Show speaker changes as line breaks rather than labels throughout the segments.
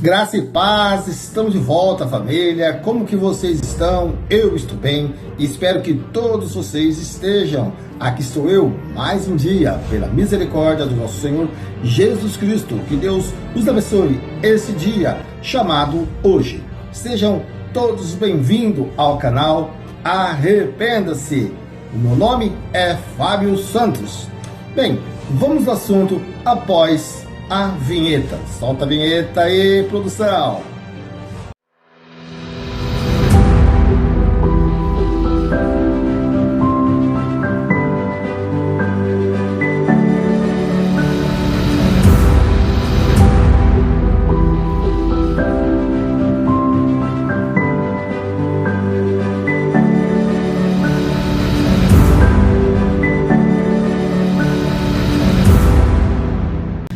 Graça e paz, estamos de volta, família. Como que vocês estão? Eu estou bem e espero que todos vocês estejam. Aqui estou eu, mais um dia, pela misericórdia do nosso Senhor Jesus Cristo. Que Deus nos abençoe esse dia chamado hoje. Sejam todos bem-vindos ao canal Arrependa-se. O meu nome é Fábio Santos. Bem, vamos ao assunto após a vinheta. Solta a vinheta aí, produção.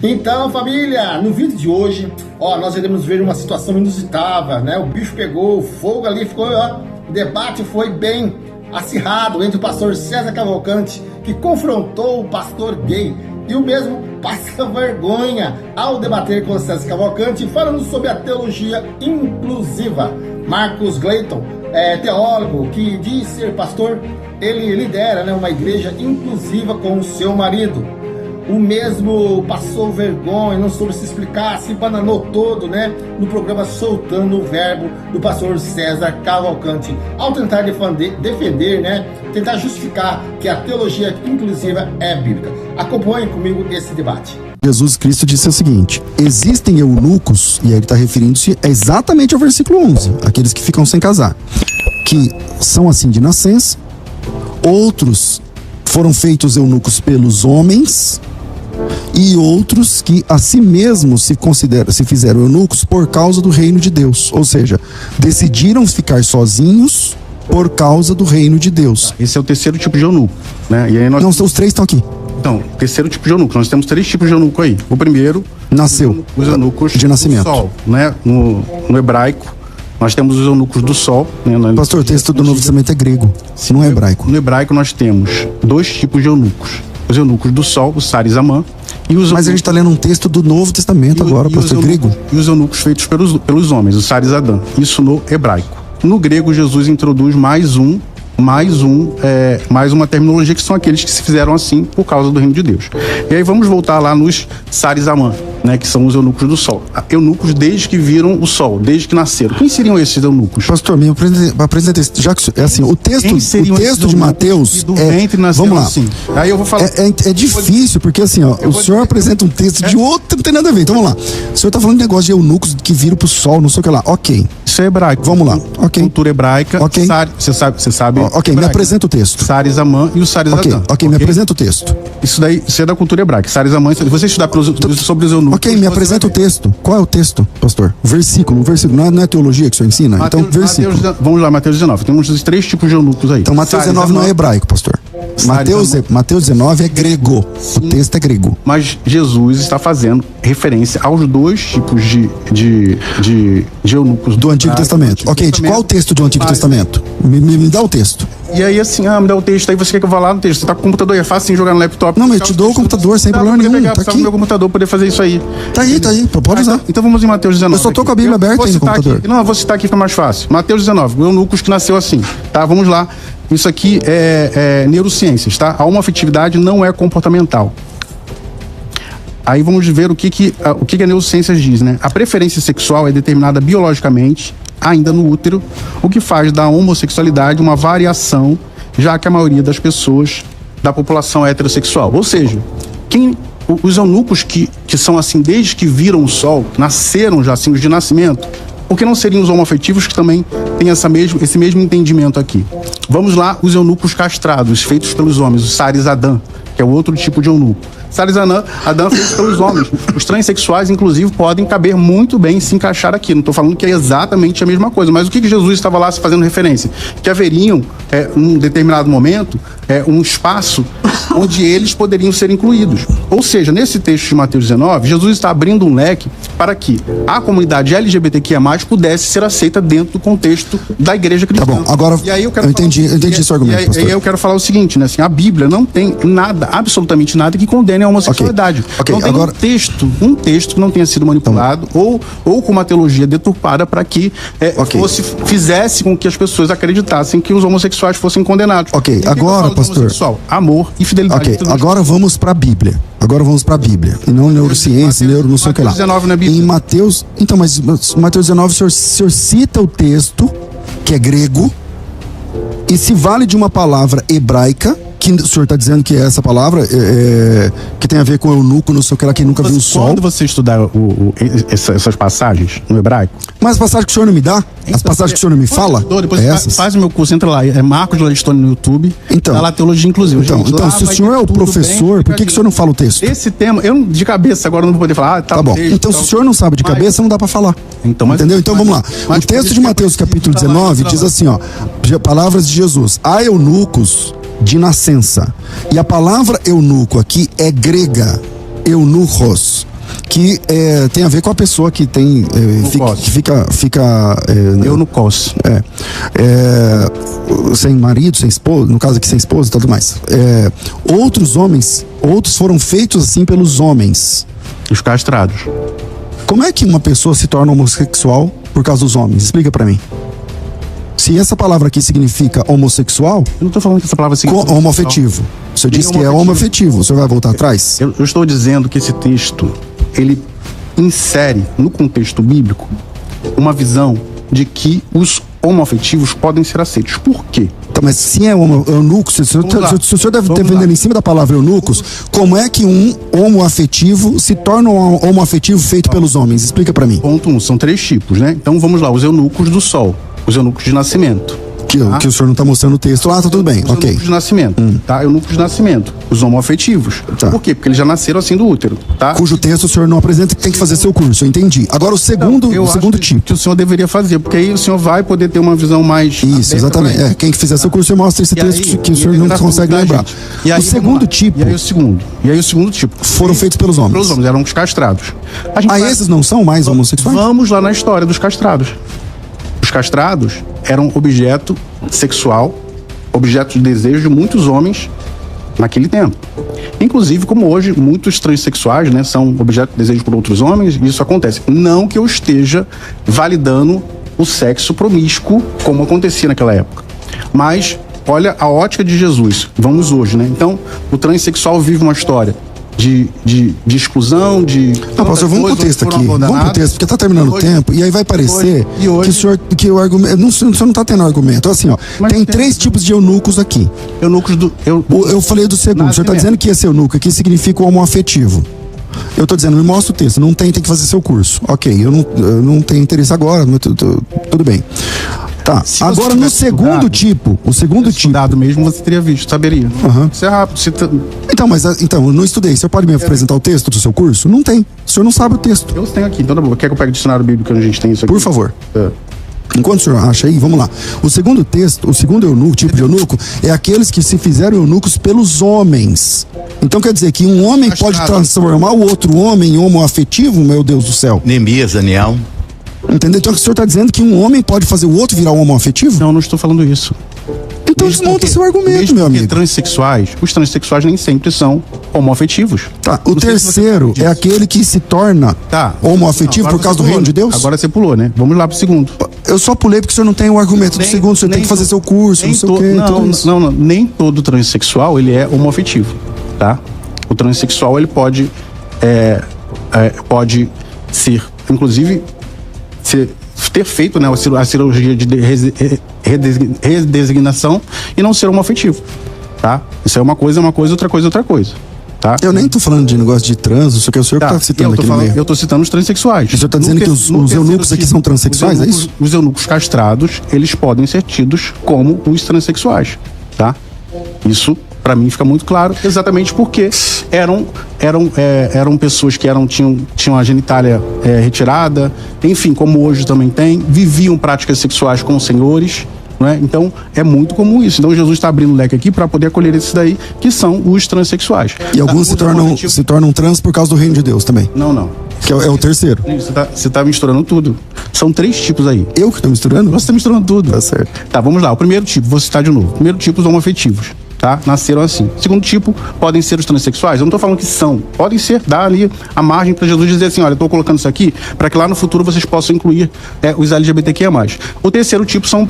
Então, família, no vídeo de hoje, nós iremos ver uma situação inusitada, né? O bicho pegou, o fogo ali ficou, o debate foi bem acirrado entre o pastor César Cavalcante, que confrontou o pastor gay, e o mesmo passa vergonha ao debater com o César Cavalcante, falando sobre a teologia inclusiva. Marcos Gleiton, teólogo que diz ser pastor, ele lidera, né, uma igreja inclusiva com o seu marido. O mesmo passou vergonha, não soube se explicar, se bananou todo, né? No programa Soltando o Verbo do pastor César Cavalcante, ao tentar defender, né? Tentar justificar que a teologia inclusiva é bíblica. Acompanhe comigo esse debate.
Jesus Cristo disse o seguinte: existem eunucos, e aí ele está referindo-se exatamente ao versículo 11, aqueles que ficam sem casar, que são assim de nascença, outros foram feitos eunucos pelos homens, e outros que a si mesmos se fizeram eunucos por causa do reino de Deus, ou seja, decidiram ficar sozinhos por causa do reino de Deus.
Esse é o terceiro tipo de eunuco, né? E aí nós...
Não, os três estão aqui.
Então, terceiro tipo de eunuco, nós temos três tipos de eunuco aí. O primeiro,
nasceu,
os eunucos
de nascimento,
do sol, né? No hebraico, nós temos os eunucos do sol, né?
Pastor, o texto do Novo Testamento é grego, não é hebraico.
No hebraico nós temos dois tipos de eunucos: os eunucos do sol, o Sarizamã, e os...
Mas a gente está lendo um texto do Novo Testamento agora, pastor, grego.
E os eunucos feitos pelos homens, o Sarizadã. Isso no hebraico. No grego, Jesus introduz mais uma terminologia, que são aqueles que se fizeram assim por causa do reino de Deus. E aí vamos voltar lá nos Sarizamã, né, que são os eunucos do sol. Eunucos desde que viram o sol, desde que nasceram. Quem seriam esses eunucos?
Pastor, me apresenta, já que é assim, o texto de Mateus vamos lá. Assim.
Aí eu vou falar.
É difícil, porque assim, o senhor apresenta um texto de outro, não tem nada a ver. Então vamos lá. O senhor está falando de negócio de eunucos que viram pro sol, não sei o que lá. Ok.
Isso é hebraico.
Vamos lá. Ok.
Cultura hebraica.
Ok.
Você sabe.
Ok, hebraico. Me apresenta o texto.
Sarizamã e o Sarizadã.
Ok, me apresenta o texto.
Isso é da cultura hebraica. Sarizamã, você estudar sobre os eunucos.
Ok, me apresenta o texto. Qual é o texto, pastor? Versículo. Não é teologia que o senhor ensina? Mateus, então, versículo.
Vamos lá, Mateus 19. Temos os três tipos de eunucos aí.
Então, Mateus 19 não é hebraico, pastor. Mateus 19 é grego. Sim. O texto é grego.
Mas Jesus está fazendo referência aos dois tipos de eunucos
do Antigo Testamento. Ok, de qual texto do Antigo Testamento? Me dá o texto.
E aí assim, me dá o texto, aí você quer que eu vá lá no texto? Você tá com o computador, é fácil jogar no laptop.
Não, mas eu te dou o computador sem problema nenhum, tá aqui.
Meu computador poder fazer isso aí.
Tá aí, pode usar.
Então vamos em Mateus 19.
Eu só tô com a Bíblia aberta aí no computador.
Não, eu vou citar aqui, fica mais fácil. Mateus 19, o eunucos que nasceu assim, tá? Vamos lá. Isso aqui é neurociências, tá? A homoafetividade não é comportamental. Aí vamos ver o que a neurociências diz, né? A preferência sexual é determinada biologicamente, ainda no útero, o que faz da homossexualidade uma variação, já que a maioria das pessoas da população é heterossexual. Ou seja, os eunucos que são assim desde que viram o sol, nasceram já assim, os de nascimento, por que não seriam os homoafetivos que também têm esse mesmo entendimento aqui? Vamos lá, os eunucos castrados, feitos pelos homens, o Sarizadã, que é o outro tipo de eunuco. Sarizadã feito pelos homens. Os transexuais, inclusive, podem caber muito bem, se encaixar aqui. Não estou falando que é exatamente a mesma coisa, mas o que Jesus estava lá fazendo referência? Que haveriam, num determinado momento, um espaço onde eles poderiam ser incluídos. Ou seja, nesse texto de Mateus 19, Jesus está abrindo um leque para que a comunidade LGBTQIA+, pudesse ser aceita dentro do contexto da igreja cristã.
Tá bom, agora
e aí eu
entendi esse argumento, pastor.
E aí eu quero falar o seguinte, né? Assim, a Bíblia não tem nada, absolutamente nada, que condene a homossexualidade.
Ok,
não tem
agora...
um texto que não tenha sido manipulado ou com uma teologia deturpada para que fizesse com que as pessoas acreditassem que os homossexuais fossem condenados.
Ok, agora, pastor...
Amor e fidelidade.
Ok, agora vamos para a Bíblia. E não neurociência, não sei o que lá.
Mateus 19 na Bíblia.
Em Mateus... Então, mas Mateus 19, o senhor cita o texto, que é grego, e se vale de uma palavra hebraica, que o senhor está dizendo que é essa palavra, que tem a ver com eunuco, não sei o que lá, que nunca viu o sol.
Quando você estudar essas passagens no hebraico...
Mas as passagens que o senhor não me dá? As passagens que o senhor não me fala?
Depois faz o meu curso, entra lá, é Marcos Ladistone no YouTube, tá lá Teologia Inclusiva.
Então se o senhor é o professor, por que o senhor não fala o texto?
Esse tema, eu de cabeça agora não vou poder falar.
Tá bom, então se o senhor não sabe de cabeça, não dá para falar. Entendeu? Então vamos lá. O texto de Mateus capítulo 19 diz assim, ó, palavras de Jesus: há eunucos de nascença. E a palavra eunuco aqui é grega, eunuchos, que tem a ver com a pessoa que tem fica
eunucos,
sem marido, sem esposa, no caso aqui sem esposa e tudo mais. Outros foram feitos assim pelos homens,
os castrados.
Como é que uma pessoa se torna homossexual por causa dos homens? Explica pra mim. Se essa palavra aqui significa homossexual...
Eu não tô falando que essa palavra significa...
Homoafetivo. O senhor disse que é homoafetivo. O senhor vai voltar atrás?
Eu estou dizendo que esse texto, ele insere no contexto bíblico uma visão de que os homoafetivos podem ser aceitos. Por quê?
Tá, mas se é eunuco, se o senhor deve ter vendendo em cima da palavra eunucos, como é que um homoafetivo se torna um homoafetivo feito pelos homens? Explica pra mim.
Ponto 1, são 3 tipos, né? Então vamos lá, os eunucos do sol, os eunucos de nascimento.
Que o senhor não está mostrando o texto lá, tá tudo bem, ok.
Eunucos de nascimento, tá? Eunucos de nascimento, os homoafetivos.
Tá.
Por quê? Porque eles já nasceram assim do útero, tá?
Cujo texto o senhor não apresenta, que tem que fazer seu curso, eu entendi. Agora o segundo tipo.
Que o senhor deveria fazer, porque aí o senhor vai poder ter uma visão mais...
Isso, exatamente. Quem que fizer seu curso, eu mostro esse texto que o senhor não consegue lembrar. O segundo tipo...
E aí o segundo tipo...
Foram feitos pelos homens.
Pelos homens, eram os castrados.
Esses não são mais homossexuais?
Vamos lá na história dos castrados. Os castrados eram objeto sexual, objeto de desejo de muitos homens naquele tempo. Inclusive, como hoje, muitos transexuais, né, são objeto de desejo por outros homens, e isso acontece. Não que eu esteja validando o sexo promíscuo, como acontecia naquela época. Mas, olha a ótica de Jesus. Vamos hoje, né? Então, o transexual vive uma história de exclusão, Não,
pastor, vamos pro texto aqui. Vamos pro texto, porque tá terminando o tempo, e aí vai parecer que o argumento... o senhor não tá tendo argumento. Assim, ó, tem 3 tipos de eunucos aqui.
Eunucos do...
Eu falei do segundo. O senhor tá dizendo que esse eunuco aqui significa o homoafetivo. Eu tô dizendo, me mostra o texto. Não tem que fazer seu curso. Ok, eu não tenho interesse agora, mas tudo bem. Tá, agora no segundo tipo,
estudado mesmo, você teria visto, saberia. Isso é rápido.
Então, eu não estudei. O senhor pode me apresentar o texto do seu curso? Não tem. O senhor não sabe o texto.
Eu tenho aqui, então tá bom. Quer que eu pegue o dicionário bíblico que a gente tem isso aqui?
Por favor. Enquanto o senhor acha aí, vamos lá. O segundo texto, o segundo eunuco, tipo de eunuco, é aqueles que se fizeram eunucos pelos homens. Então quer dizer que um homem pode transformar o outro homem em homoafetivo, meu Deus do céu.
Neemias, Daniel.
Entendeu? Então o senhor está dizendo que um homem pode fazer o outro virar um homoafetivo?
Não estou falando isso.
Então desmonta seu argumento, meu amigo.
Os transexuais nem sempre são homoafetivos.
Tá, o terceiro é aquele que se torna homoafetivo por causa do reino de Deus?
Agora você pulou, né? Vamos lá pro segundo.
Eu só pulei porque o senhor não tem o argumento do segundo, o senhor tem que fazer seu curso, não sei o quê.
Não, nem todo transexual ele é homoafetivo, tá? O transexual ele pode ser, inclusive, ter feito, né, a cirurgia de redesignação e não ser homoafetivo, tá? Isso é uma coisa, outra coisa, tá?
Eu nem tô falando de negócio de trans, isso que o senhor tá citando aqui no meio.
Eu tô citando os transexuais.
O senhor tá dizendo que os eunucos aqui são transexuais, é isso?
Os eunucos castrados, eles podem ser tidos como os transexuais, tá? Isso, para mim, fica muito claro, exatamente porque eram pessoas que tinham a genitália retirada, enfim, como hoje também tem, viviam práticas sexuais com senhores, não é? Então, é muito comum isso. Então, Jesus está abrindo o leque aqui para poder acolher esses daí, que são os transexuais.
E alguns se tornam trans por causa do reino de Deus também.
Não.
Que é o terceiro.
Você tá misturando tudo. São 3 tipos aí.
Eu que tô misturando?
Você está misturando tudo.
Tá certo.
Tá, vamos lá. O primeiro tipo, vou citar de novo. O primeiro tipo, os homoafetivos. Tá? Nasceram assim. Segundo tipo, podem ser os transexuais. Eu não tô falando que são. Podem ser, dá ali a margem para Jesus dizer assim, olha, eu tô colocando isso aqui para que lá no futuro vocês possam incluir os LGBTQIA+. O terceiro tipo são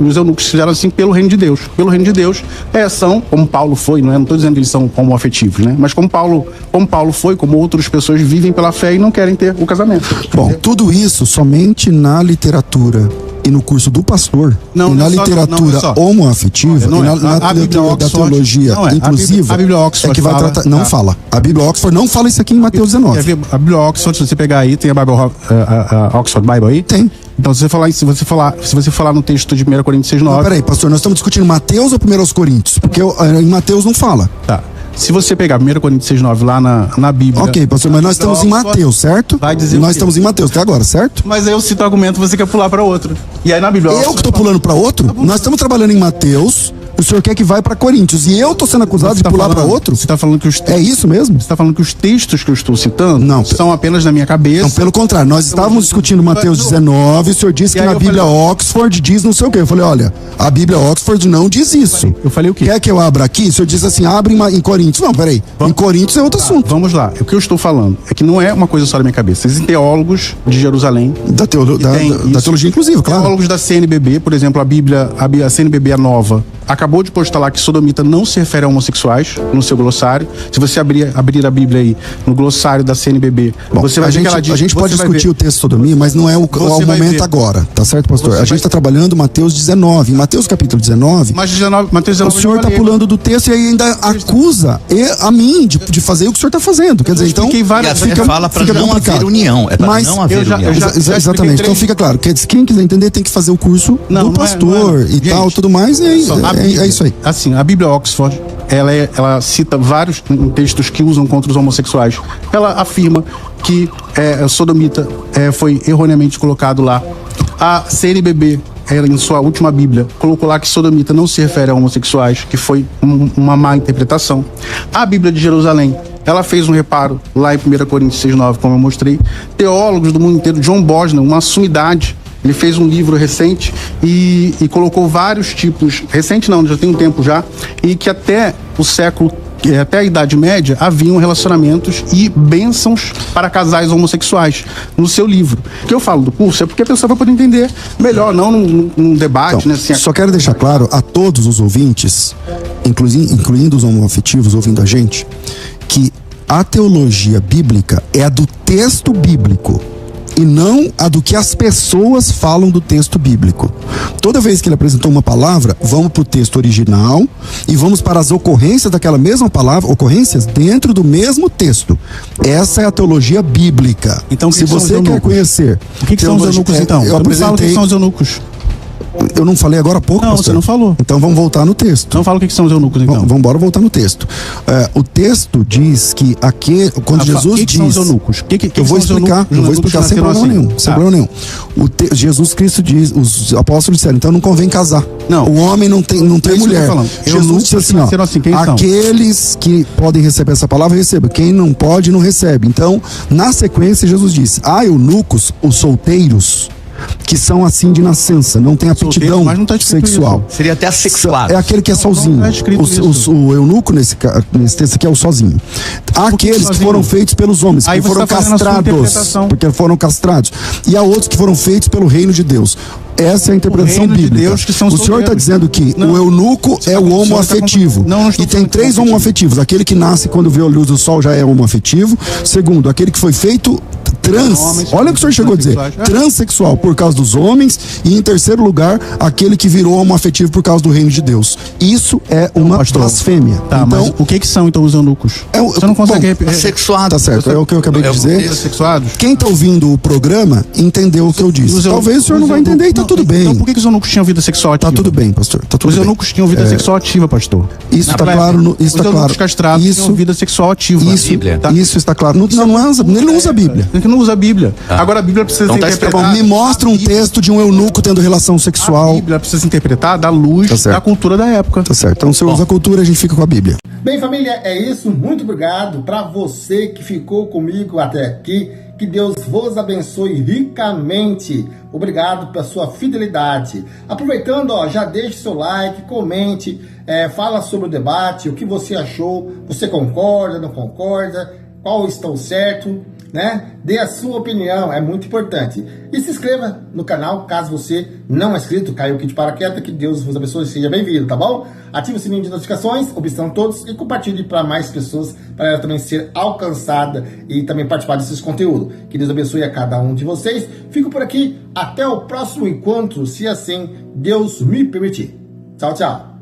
os eunucos que fizeram assim pelo reino de Deus. Pelo reino de Deus, são, como Paulo foi, não é? Não tô dizendo que eles são homoafetivos, né? Mas como Paulo foi, como outras pessoas vivem pela fé e não querem ter o casamento.
Bom, tudo isso somente na literatura e no curso do pastor,
não,
e na literatura homoafetiva, e na literatura da teologia inclusiva,
a Bíblia Oxford
que vai
fala,
tratar. Não fala. A Bíblia Oxford não fala isso aqui em Mateus 19.
A Bíblia Oxford, se você pegar aí, tem a Oxford Bible aí?
Tem.
Então, se você falar no texto de 1 Coríntios 6:9...
Não, peraí, pastor, nós estamos discutindo Mateus ou 1 Coríntios? Porque em Mateus não fala.
Tá. Se você pegar 1 Coríntios 6:9 lá na Bíblia...
Ok, pastor, mas nós estamos em Mateus, certo?
Vai dizer
nós estamos em Mateus até agora, certo?
Mas aí eu cito o argumento, você quer pular para outro. E aí na Bíblia...
Eu que tô pulando para outro? Nós estamos trabalhando em Mateus, o senhor quer que vai para Coríntios, e eu tô sendo acusado de pular para outro?
Você tá falando que
É isso mesmo?
Você tá falando que os textos que eu estou citando
não
são apenas na minha cabeça?
Não, pelo contrário, nós estávamos discutindo Mateus 19, o senhor disse que na Bíblia Oxford diz não sei o quê. Eu falei, olha, a Bíblia Oxford não diz isso.
Eu falei o quê?
Quer que eu abra aqui? O senhor disse assim, abre em Coríntios. Não, peraí, em Coríntios é outro assunto.
Vamos lá, o que eu estou falando é que não é uma coisa só da minha cabeça. Existem teólogos de Jerusalém...
Da teologia inclusiva, claro.
Teólogos da CNBB, por exemplo, a CNBB, a nova, acabou de postar lá que sodomita não se refere a homossexuais no seu glossário. Se você abrir a Bíblia aí, no glossário da CNBB,
bom,
você vai ver que ela diz...
A gente pode discutir o texto sodomia, mas não é o momento agora, tá certo, pastor? A gente está trabalhando Mateus 19. Em Mateus capítulo 19,
Mateus 19
o senhor está pulando do texto e ainda acusa a mim de fazer o que o senhor está fazendo. Quer dizer, então...
Fica, fala para não haver união. É para não haver união.
Exatamente. Então fica claro, quem quiser entender tem que fazer o curso do pastor e tal, tudo mais, é isso aí.
Assim, a Bíblia Oxford, ela cita vários textos que usam contra os homossexuais. Ela afirma que sodomita foi erroneamente colocado lá. A CNBB, em sua última Bíblia, colocou lá que sodomita não se refere a homossexuais, que foi uma má interpretação. A Bíblia de Jerusalém, ela fez um reparo lá em 1 Coríntios 6:9, como eu mostrei. Teólogos do mundo inteiro, John Bosnan, uma sumidade, ele fez um livro recente e colocou vários tipos, recente não, já tem um tempo já, e que até a Idade Média haviam relacionamentos e bênçãos para casais homossexuais no seu livro. O que eu falo do curso é porque a pessoa vai poder entender melhor, não num debate,
então,
né? Assim,
só quero deixar claro a todos os ouvintes, incluindo os homoafetivos ouvindo a gente, que a teologia bíblica é a do texto bíblico e não a do que as pessoas falam do texto bíblico. Toda vez que ele apresentou uma palavra, vamos para o texto original e vamos para as ocorrências daquela mesma palavra, ocorrências dentro do mesmo texto. Essa é a teologia bíblica.
Então,
se você quer conhecer...
O que são os eunucos, então?
Eu apresentei...
O que são os eunucos?
Eu não falei agora há pouco,
não,
pastor?
Você não falou.
Então vamos voltar no texto.
Não fala o que são os eunucos, então.
Vamos embora voltar no texto. O texto diz que quando Jesus diz...
São os eunucos?
Eu vou explicar sem problema nenhum. Sem problema nenhum. Jesus Cristo diz, os apóstolos disseram, então não convém casar.
Não.
O homem não tem mulher. Jesus disse assim, aqueles que podem receber essa palavra, recebam. Quem não pode, não recebe. Então, na sequência, Jesus disse, eunucos, os solteiros, que são assim de nascença, não tem aptidão sexual.
Isso. Seria até assexuado.
É aquele que é sozinho. O eunuco nesse texto aqui é o sozinho. Aqueles que foram feitos pelos homens, que foram castrados, porque foram castrados. E há outros que foram feitos pelo reino de Deus. Essa é a interpretação bíblica. O senhor está dizendo que o eunuco é o homoafetivo. E tem 3 homoafetivos. Aquele que nasce quando vê a luz do sol já é homoafetivo. Segundo, aquele que foi feito trans. Olha o que o senhor chegou a dizer. Transexual por causa dos homens. E em terceiro lugar, aquele que virou homoafetivo por causa do reino de Deus. Isso é uma blasfêmia.
Tá, então, mas o que são então os eunucos?
Você não consegue
assexuados.
Tá certo, é o que eu acabei de dizer. Quem está ouvindo o programa entendeu o que eu disse. Talvez o senhor não vai entender e tá tudo bem.
Então por que os eunucos tinham vida sexual ativa?
Tá tudo bem, pastor. Tá tudo
os
bem.
eunucos tinham vida sexual ativa, pastor.
Isso está claro. Os
eunucos castrados tinham vida sexual ativa.
Isso está claro. Ele não usa a Bíblia.
Ele não usa a Bíblia. Agora a Bíblia precisa ser interpretada.
Me mostra um texto de um eunuco tendo relação sexual.
A Bíblia precisa ser interpretada à luz da cultura da época.
Tá certo. Então, se usa a cultura, a gente fica com a Bíblia.
Bem, família, é isso. Muito obrigado para você que ficou comigo até aqui. Que Deus vos abençoe ricamente. Obrigado pela sua fidelidade. Aproveitando, já deixe seu like, comente, fala sobre o debate, o que você achou. Você concorda, não concorda? Qual está o certo? Né? Dê a sua opinião, é muito importante. E se inscreva no canal, caso você não é inscrito, caiu aqui de paraquedas, que Deus vos abençoe, seja bem-vindo, tá bom? Ative o sininho de notificações, observam todos e compartilhe para mais pessoas, para ela também ser alcançada e também participar desses conteúdos. Que Deus abençoe a cada um de vocês. Fico por aqui, até o próximo encontro, se assim Deus me permitir. Tchau, tchau.